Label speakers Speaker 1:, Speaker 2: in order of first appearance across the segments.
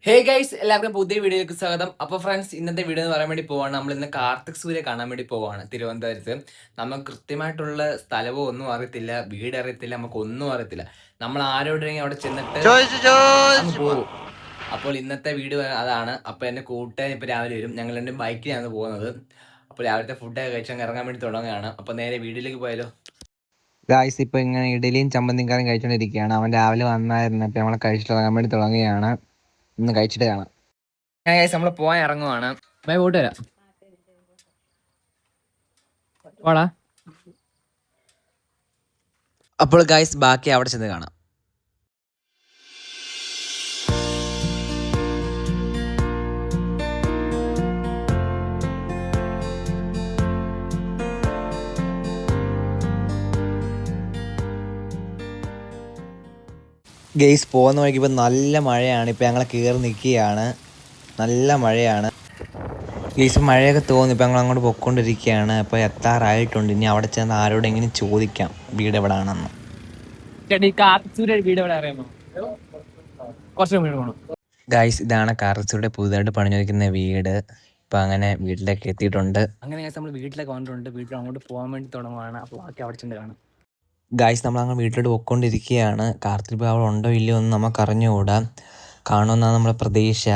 Speaker 1: Hey guys, എല്ലാവർക്കും പുതിയ വീഡിയോയിലേക്ക് സ്വാഗതം. അപ്പോൾ ഫ്രണ്ട്സ്, ഇന്നത്തെ വീഡിയോ എന്ന് പറയാൻ വേണ്ടി പോവാണ്. നമ്മൾ ഇന്ന് കാർത്തിക് സൂര്യ കാണാൻ വേണ്ടി പോവാണ് തിരുവനന്തപുരത്ത്. നമുക്ക് കൃത്യമായിട്ടുള്ള സ്ഥലവും ഒന്നും അറിയത്തില്ല, വീട് അറിയത്തില്ല, നമുക്ക് ഒന്നും അറിയത്തില്ല. നമ്മൾ ആരോടെങ്കിലും അവിടെ ചെന്നിട്ട് അങ്ങ് പോകും. അപ്പോൾ ഇന്നത്തെ വീഡിയോ അതാണ്. അപ്പോൾ എന്റെ കൂട്ടുകാരൻ ഇപ്പൊ രാവിലെ വരും. ഞങ്ങൾ രണ്ടും ബൈക്കിലാണ് പോകുന്നത്. അപ്പോൾ രാവിലത്തെ ഫുഡൊക്കെ കഴിച്ചാൽ ഇറങ്ങാൻ വേണ്ടി തുടങ്ങുകയാണ്. അപ്പോൾ നേരെ വീട്ടിലേക്ക് പോയാലോ.
Speaker 2: ഗായ്സ് ഇപ്പൊ ഇങ്ങനെ ഇഡലിയും ചമ്മന്തിയും കറിയും കഴിച്ചോണ്ടിരിക്കുകയാണ്. അവൻ രാവിലെ വന്നായിരുന്നു. ഇപ്പൊ നമ്മളെ കഴിച്ചിട്ട് ഇറങ്ങാൻ വേണ്ടി തുടങ്ങുകയാണ്. ഇന്ന് കഴിച്ചിട്ട് കാണാം.
Speaker 1: നമ്മൾ പോകാൻ ഇറങ്ങുവാണ്. ബൈ, പോയിട്ട് വരാം. വാടാ.
Speaker 2: അപ്പോൾ ഗായ്സ് ബാക്കി അവിടെ ചെന്ന് കാണാം. ഗെയ്സ് പോകുന്ന വഴിക്ക് ഇപ്പം നല്ല മഴയാണ്. ഇപ്പം ഞങ്ങൾ കയറി നിൽക്കുകയാണ്. നല്ല മഴയാണ് ഗെയ്സ്. മഴയൊക്കെ തോന്നി. ഇപ്പം ഞങ്ങൾ അങ്ങോട്ട് പൊയ്ക്കൊണ്ടിരിക്കുകയാണ്. ഇപ്പോൾ എത്താറായിട്ടുണ്ട്. ഇനി അവിടെ ചെന്ന് ആരോടെങ്കിലും ചോദിക്കാം വീട് എവിടെയാണെന്ന്. ഗായ്സ് ഇതാണ് കാർത്തികയുടെ പുതുതായിട്ട് പണിഞ്ഞിരിക്കുന്ന വീട്. ഇപ്പം അങ്ങനെ വീട്ടിലേക്ക് എത്തിയിട്ടുണ്ട്.
Speaker 1: അങ്ങനെ നമ്മൾ വീട്ടിലേക്ക് വന്നിട്ടുണ്ട്. വീട്ടിൽ അങ്ങോട്ട് പോകാൻ വേണ്ടി തുടങ്ങുവാണ്. അപ്പോൾ ബാക്കി അവിടെ ചെന്ന് കാണാം.
Speaker 2: ഗായ്സ് നമ്മൾ അങ്ങ് വീട്ടിലോട്ട് പൊയ്ക്കൊണ്ടിരിക്കുകയാണ്. കാർത്തിക് അവിടെ ഉണ്ടോ ഇല്ലയോ എന്ന് നമുക്ക് അറിഞ്ഞുകൂടാ. കാണുമെന്നാണ് നമ്മുടെ പ്രതീക്ഷ.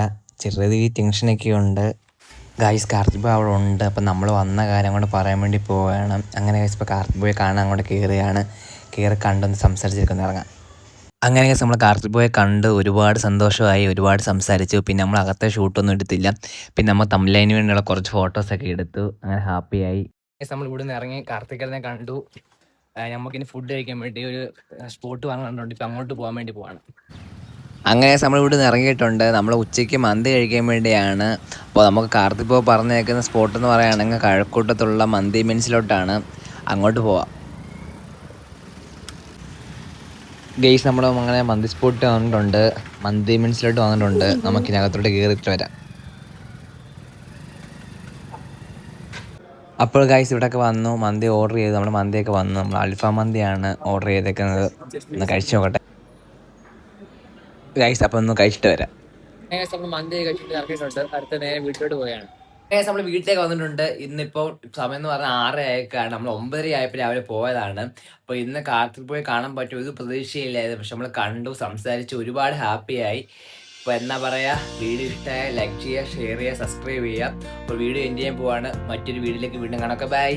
Speaker 2: ചെറിയ ടെൻഷനൊക്കെ ഉണ്ട്. ഗായ്സ് കാർത്തിക് അവിടെ ഉണ്ട്. അപ്പം നമ്മൾ വന്ന കാര്യം കൊണ്ട് പറയാൻ വേണ്ടി പോവുകയാണ്. അങ്ങനെ ഗായ്സ് ഇപ്പോൾ കാർത്തിക് ബോയെ കാണാൻ അങ്ങോട്ട് കയറുകയാണ്. കയറി കണ്ടൊന്ന് സംസാരിച്ചിരിക്കുന്ന ഇറങ്ങാം. അങ്ങനെ ഗായ്സ് നമ്മൾ കാർത്തിക് ബോയെ കണ്ട് ഒരുപാട് സന്തോഷമായി, ഒരുപാട് സംസാരിച്ചു. പിന്നെ നമ്മൾ അകത്തെ ഷൂട്ടൊന്നും എടുത്തില്ല. പിന്നെ നമ്മൾ തമിഴ്ലൈന് വേണ്ടിയുള്ള കുറച്ച് ഫോട്ടോസൊക്കെ എടുത്തു. അങ്ങനെ ഹാപ്പിയായി.
Speaker 1: നമ്മൾ ഇവിടെ നിന്ന് ഇറങ്ങി കാർത്തികനെ കണ്ടു. നമുക്കിനി ഫുഡ് കഴിക്കാൻ വേണ്ടി ഒരു സ്പോട്ട് വാങ്ങാനുണ്ട്. ഇപ്പം അങ്ങോട്ട് പോകാൻ വേണ്ടി പോവാണ്.
Speaker 2: അങ്ങനെ നമ്മൾ ഇവിടെ നിന്ന് ഇറങ്ങിയിട്ടുണ്ട്. നമ്മൾ ഉച്ചയ്ക്ക് മന്തി കഴിക്കാൻ വേണ്ടിയാണ്. അപ്പോൾ നമുക്ക് കാർത്തിക് ബോ പറഞ്ഞേക്കുന്ന സ്പോട്ട് എന്ന് പറയുകയാണെങ്കിൽ കഴക്കൂട്ടത്തുള്ള മന്തി മീൻസിലോട്ടാണ്. അങ്ങോട്ട് പോവാം. ഗെയ്സ് നമ്മൾ അങ്ങനെ മന്തി സ്പോട്ട് വന്നിട്ടുണ്ട്. മന്തി മീൻസിലോട്ട് വന്നിട്ടുണ്ട്. നമുക്കിനകത്തോട്ട് കയറിയിട്ട് വരാം. അപ്പോൾ ഗൈസ് ഇവിടെയൊക്കെ വന്നു. മന്തി ഓർഡർ ചെയ്തു. നമ്മുടെ മന്തിയൊക്കെ വന്നു. നമ്മൾ അൽഫാം മന്തിയാണ് ഓർഡർ ചെയ്തേക്കുന്നത്. ഒന്ന് കഴിച്ചു നോക്കട്ടെ ഗൈസ്. അപ്പോൾ ഒന്ന് കഴിച്ചിട്ട് വരാം.
Speaker 1: നമ്മൾ മന്തി കഴിച്ചിട്ട് ഇറങ്ങിയിട്ടുണ്ട്. അടുത്ത നേരെ വീട്ടിലോട്ട് പോവുകയാണ്. നമ്മൾ വീട്ടിലേക്ക് വന്നിട്ടുണ്ട്. ഇന്നിപ്പോൾ സമയം എന്ന് പറഞ്ഞാൽ 6 ആയേക്കാണ്. നമ്മൾ 9:30 ആയപ്പോൾ രാവിലെ പോയതാണ്. അപ്പോൾ ഇന്ന് കാർത്തിക് പോയി കാണാൻ പറ്റും ഒരു പ്രതീക്ഷയില്ലായിരുന്നു. പക്ഷെ നമ്മൾ കണ്ടു, സംസാരിച്ച് ഒരുപാട് ഹാപ്പിയായി. അപ്പോൾ എന്നാ പറയുക, വീഡിയോ ഇഷ്ടമായ ലൈക്ക് ചെയ്യുക, ഷെയർ ചെയ്യുക, സബ്സ്ക്രൈബ് ചെയ്യുക. അപ്പോൾ വീഡിയോ എൻഡ് ചെയ്യാൻ പോവാണ്. മറ്റൊരു വീഡിയോയിലേക്ക് വീണ്ടും കാണാം. ബൈ.